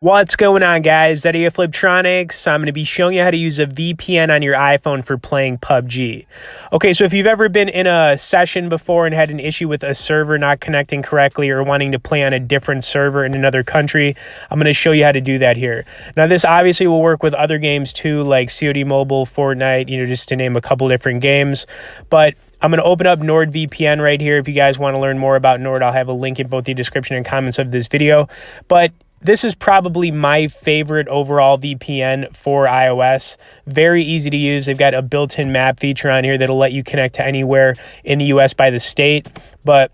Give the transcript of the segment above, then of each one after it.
What's going on, guys? Eddie of Fliptroniks. I'm going to be showing you how to use a VPN on your iPhone for playing PUBG. Okay, so if you've ever been in a session before and had an issue with a server not connecting correctly or wanting to play on a different server in another country, I'm going to show you how to do that here. Now, this obviously will work with other games too, like COD Mobile, Fortnite, just to name a couple different games. But I'm going to open up NordVPN right here. If you guys want to learn more about Nord, I'll have a link in both the description and comments of this video. But this is probably my favorite overall VPN for iOS. Very easy to use. They've got a built-in map feature on here that'll let you connect to anywhere in the US by the state. But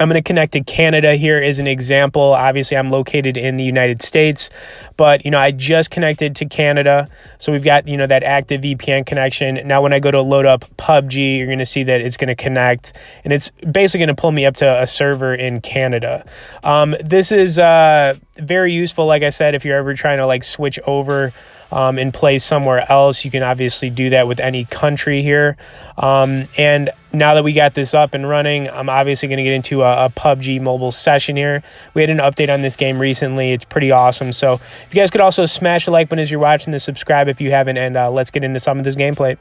I'm going to connect to Canada here as an example. Obviously, I'm located in the United States, but, I just connected to Canada. So we've got, that active VPN connection. Now, when I go to load up PUBG, you're going to see that it's going to connect, and it's basically going to pull me up to a server in Canada. This is very useful, like I said, if you're ever trying to switch over and play somewhere else. You can obviously do that with any country here. And now that we got this up and running, I'm obviously going to get into a PUBG mobile session here. We had an update on this game recently. It's pretty awesome. So if you guys could also smash the like button as you're watching this, subscribe if you haven't, and let's get into some of this gameplay.